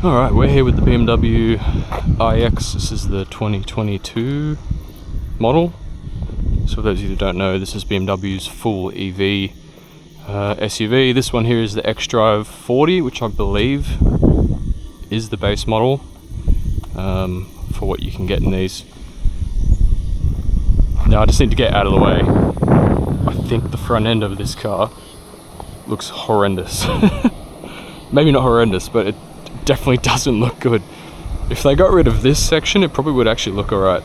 Alright, we're here with the BMW iX. This is the 2022 model. So for those of you who don't know, this is BMW's full EV SUV. This one here is the xDrive 40, which I believe is the base model for what you can get in these. Now I just need to get out of the way. I think the front end of this car looks horrendous. Maybe not horrendous, but it definitely doesn't look good. If they got rid of this section, it probably would actually look alright.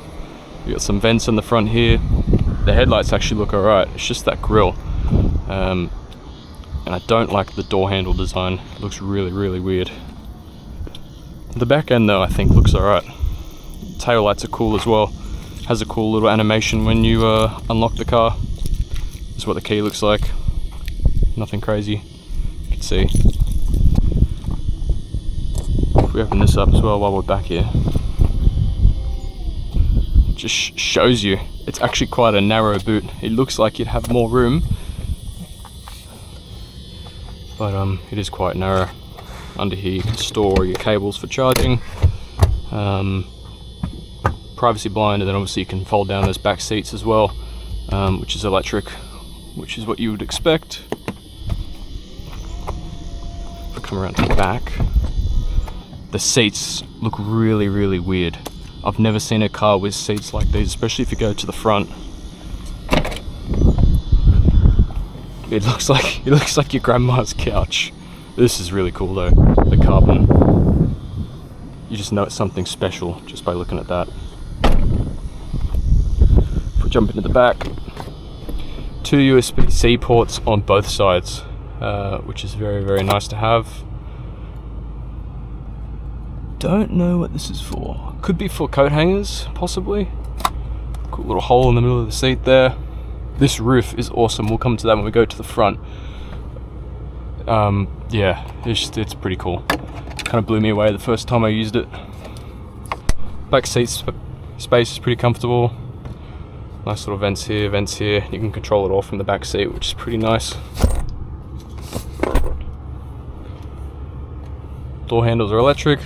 You got some vents on the front here. The headlights actually look alright. It's just that grille. And I don't like the door handle design. It looks really weird. The back end though, I think looks alright. Tail lights are cool as well. Has a cool little animation when you unlock the car. This is what the key looks like. Nothing crazy. You can see. If we open this up as well while we're back here, it just shows you it's actually quite a narrow boot. It looks like you'd have more room, but it is quite narrow. Under here you can store your cables for charging, privacy blind, and then obviously you can fold down those back seats as well, which is electric, which is what you would expect. If I come around to the back, the seats look really weird. I've never seen a car with seats like these, especially if you go to the front. It looks like your grandma's couch. This is really cool though, the carbon. You just know it's something special just by looking at that. If we jump into the back, 2 USB-C ports on both sides, which is very nice to have. Don't know what this is for. Could be for coat hangers, possibly. Cool little hole in the middle of the seat there. This roof is awesome. We'll come to that when we go to the front. Yeah, it's pretty cool. Kind of blew me away the first time I used it. Back seat space is pretty comfortable. Nice little vents here, vents here. You can control it all from the back seat, which is pretty nice. Door handles are electric.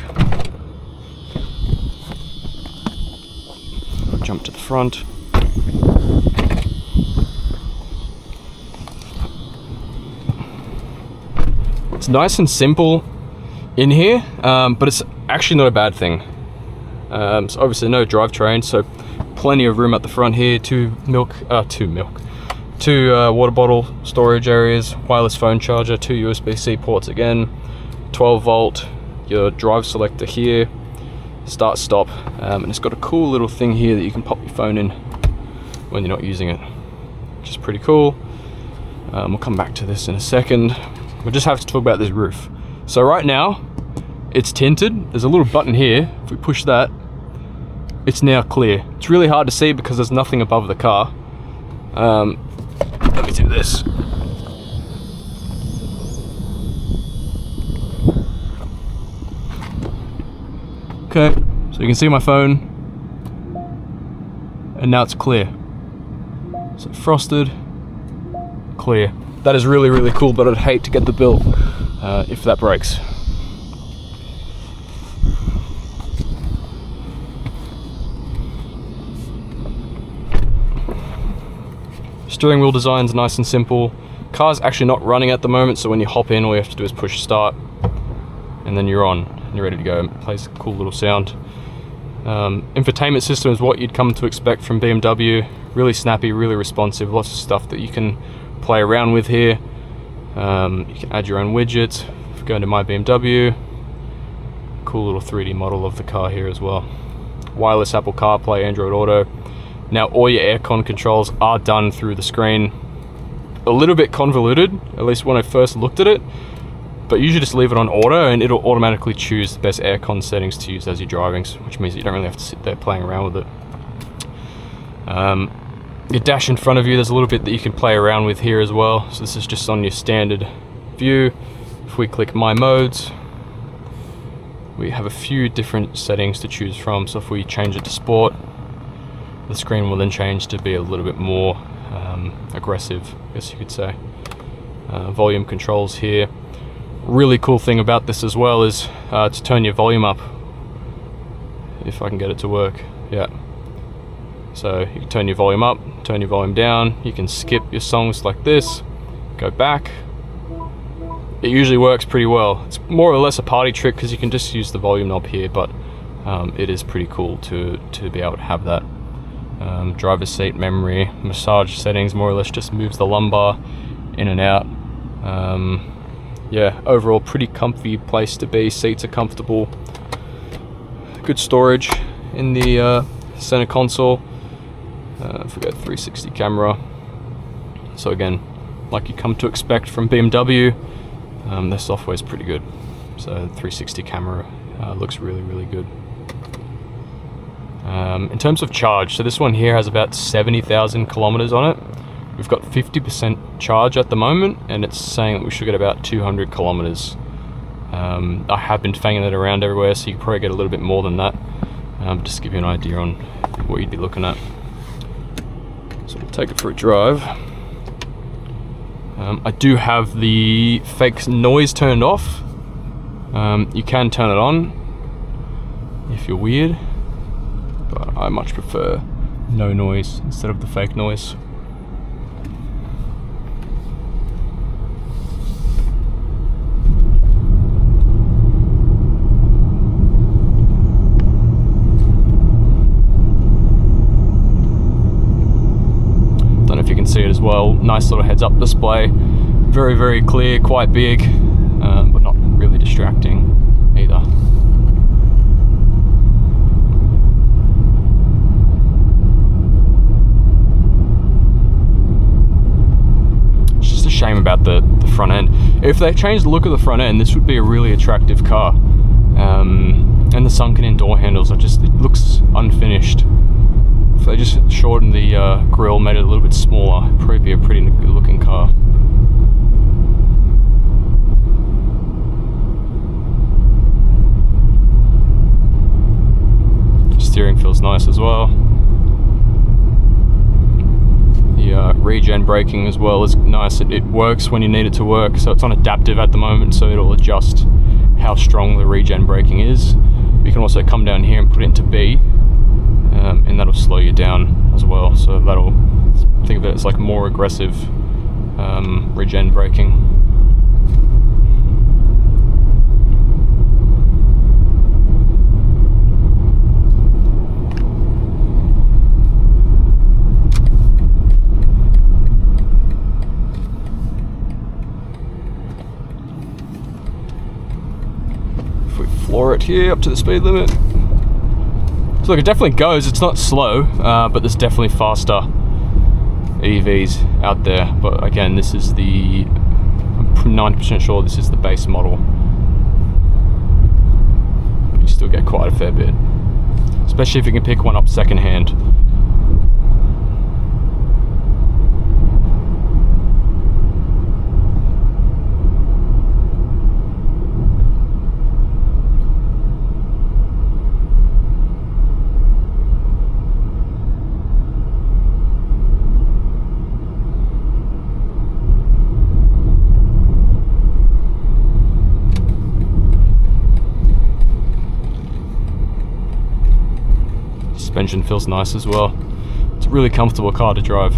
Jump to the front. It's nice and simple in here, but it's actually not a bad thing. So obviously no drivetrain, so plenty of room at the front here. Two water bottle storage areas, wireless phone charger, 2 USB-C ports again, 12 volt, your drive selector here, start stop, and it's got a cool little thing here that you can pop your phone in when you're not using it, which is pretty cool. We'll come back to this in a second. We'll just have to talk about this roof. So right now it's tinted. There's a little button here. If we push that, it's now clear. It's really hard to see because there's nothing above the car. Let me do this. Okay, so you can see my phone, and now it's clear. So frosted, clear. That is really cool, but I'd hate to get the bill if that breaks. Steering wheel design's nice and simple. Car's actually not running at the moment, so when you hop in, all you have to do is push start, and then you're on. You're ready to go. It plays a cool little sound. Infotainment system is what you'd come to expect from BMW. Really snappy, really responsive. Lots of stuff that you can play around with here. You can add your own widgets. If you go into My BMW, cool little 3D model of the car here as well. Wireless Apple CarPlay, Android Auto. Now all your aircon controls are done through the screen. A little bit convoluted, at least when I first looked at it. But usually just leave it on auto and it'll automatically choose the best aircon settings to use as you're driving, which means you don't really have to sit there playing around with it. Your dash in front of you, there's a little bit that you can play around with here as well. So this is just on your standard view. If we click My Modes, we have a few different settings to choose from. So if we change it to Sport, the screen will then change to be a little bit more aggressive, I guess you could say. Volume controls here. Really cool thing about this as well is to turn your volume up. If I can get it to work, yeah. So you can turn your volume up, turn your volume down. You can skip your songs like this, go back. It usually works pretty well. It's more or less a party trick because you can just use the volume knob here, but it is pretty cool to be able to have that. Driver's seat memory, massage settings, more or less just moves the lumbar in and out. Yeah, overall pretty comfy place to be. Seats are comfortable. Good storage in the center console. If we go 360 camera, so again, like you come to expect from BMW, their software is pretty good. So 360 camera looks really good. In terms of charge, so this one here has about 70,000 kilometers on it. We've got 50% charge at the moment, and it's saying that we should get about 200 kilometers. I have been fanging it around everywhere, so you can probably get a little bit more than that. Just to give you an idea on what you'd be looking at. So we'll take it for a drive. I do have the fake noise turned off. You can turn it on if you're weird, but I much prefer no noise instead of the fake noise. See it as well. Nice little heads up display, very clear, quite big, but not really distracting either. It's just a shame about the front end. If they changed the look of the front end, this would be a really attractive car. And the sunken in door handles it looks unfinished. If they just shortened the grille, made it a little bit smaller, it'd probably be a pretty good looking car. Steering feels nice as well. The regen braking as well is nice. It works when you need it to work, so it's on adaptive at the moment, so it'll adjust how strong the regen braking is. You can also come down here and put it into B. And that'll slow you down as well, so that'll, think of it as like more aggressive regen braking. If we floor it here up to the speed limit. So look, it definitely goes. It's not slow, but there's definitely faster EVs out there. But again, this is the, I'm 90% sure this is the base model. You still get quite a fair bit, especially if you can pick one up secondhand. Suspension feels nice as well. It's a really comfortable car to drive.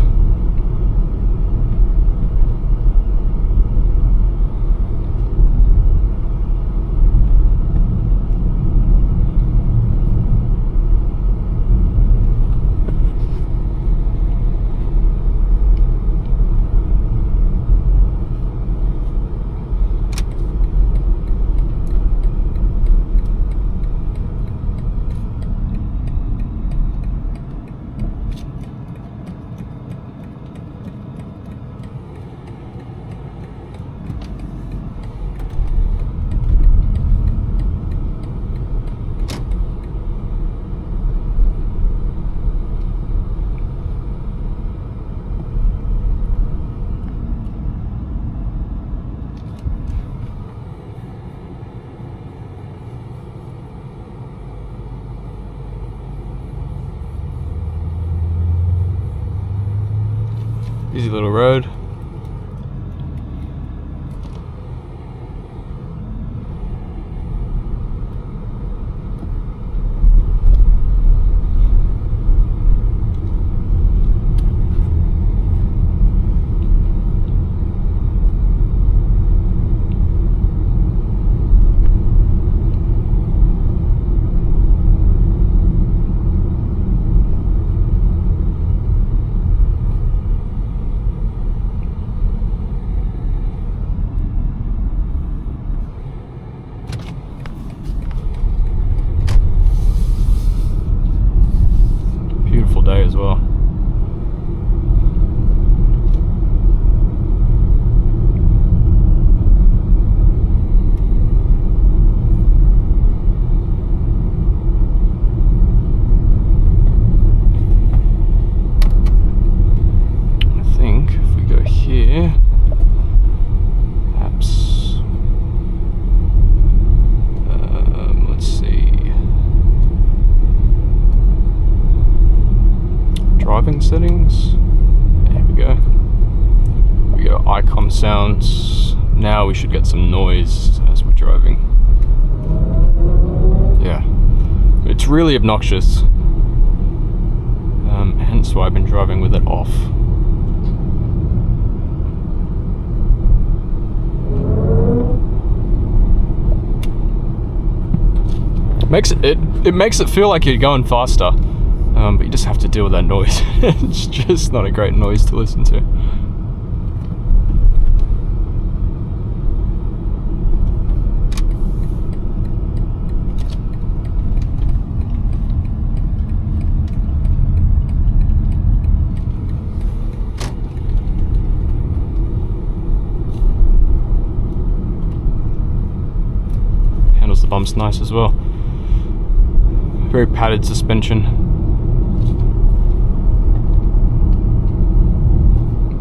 Easy little road. Now we should get some noise as we're driving. Yeah, it's really obnoxious. Hence why I've been driving with it off. It makes it feel like you're going faster, but you just have to deal with that noise. It's just not a great noise to listen to. Handles the bumps nice as well. Very padded suspension.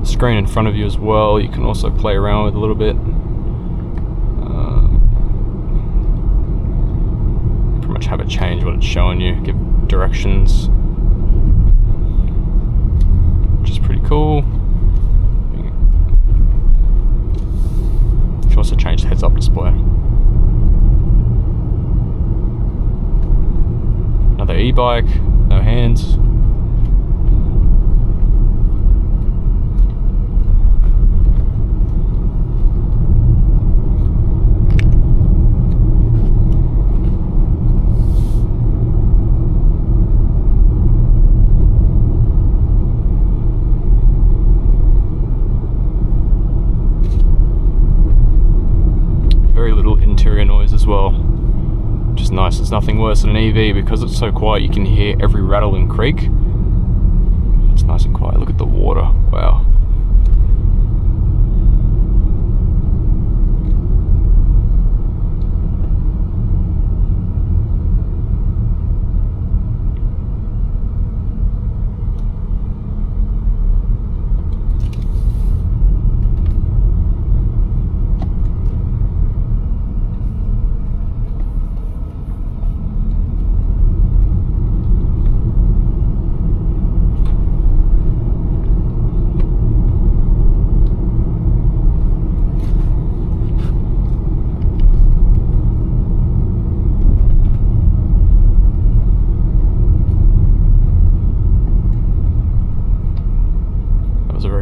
Screen in front of you as well, you can also play around with a little bit. Pretty much have it change what it's showing you, give directions, which is pretty cool. You can also change the heads-up display. Another e-bike, no hands. Very little interior noise as well, which is nice. It's nothing worse than an EV because it's so quiet. You can hear every rattle and creak. It's nice and quiet. Look at the water. Wow.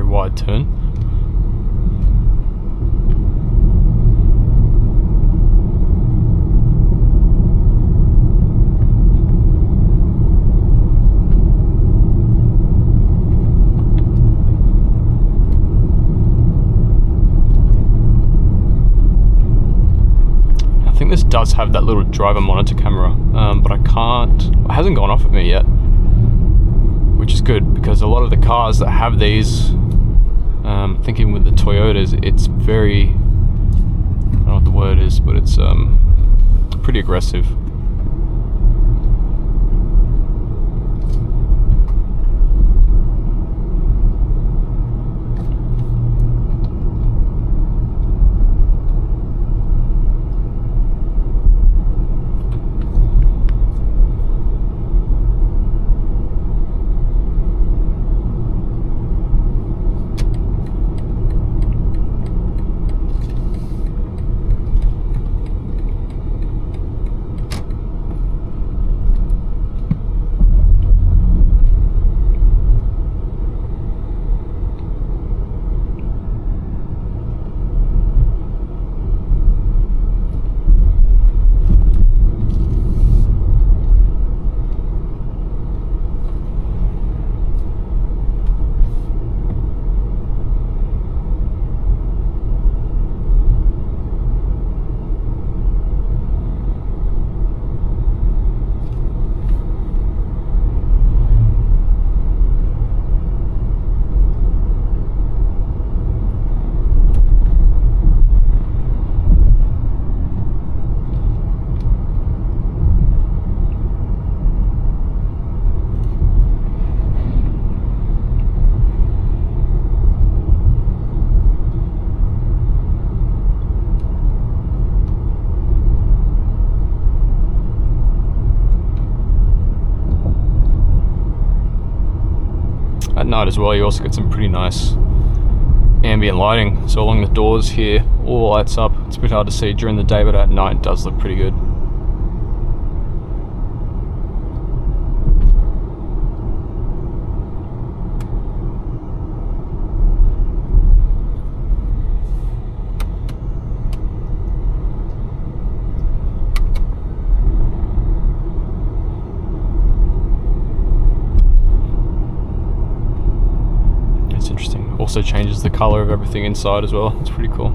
Wide turn. I think this does have that little driver monitor camera, but it hasn't gone off at me yet, which is good because a lot of the cars that have these, thinking with the Toyotas, it's very, I don't know what the word is, but it's pretty aggressive. At night as well, you also get some pretty nice ambient lighting, so along the doors here, all lights up. It's a bit hard to see during the day, but at night it does look pretty good. Also changes the color of everything inside as well. It's pretty cool.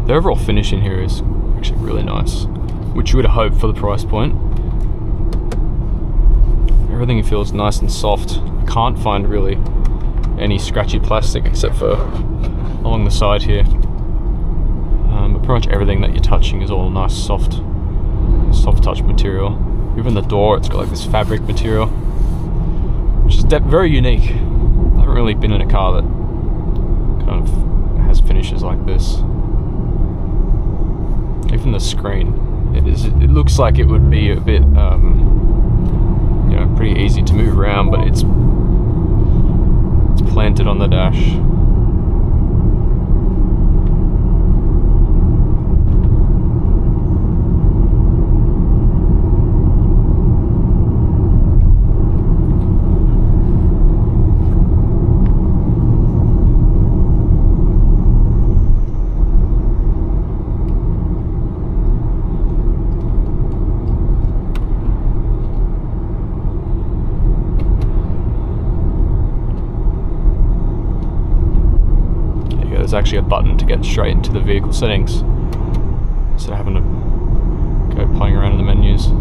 The overall finish in here is actually really nice, which you would hope for the price point. Everything feels nice and soft. Can't find really any scratchy plastic except for along the side here. But pretty much everything that you're touching is all nice, soft touch material. Even the door, it's got like this fabric material, which is very unique. I haven't really been in a car that kind of has finishes like this. Even the screen, it looks like it would be a bit, you know, pretty easy to move around, but it's planted on the dash. There's actually a button to get straight into the vehicle settings instead of having to go playing around in the menus.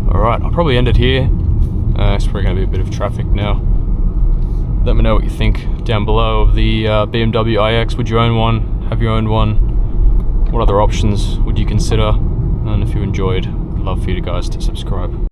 Alright, I'll probably end it here. It's probably going to be a bit of traffic now. Let me know what you think down below of the BMW iX. Would you own one? Have you owned one? What other options would you consider? And if you enjoyed, I'd love for you guys to subscribe.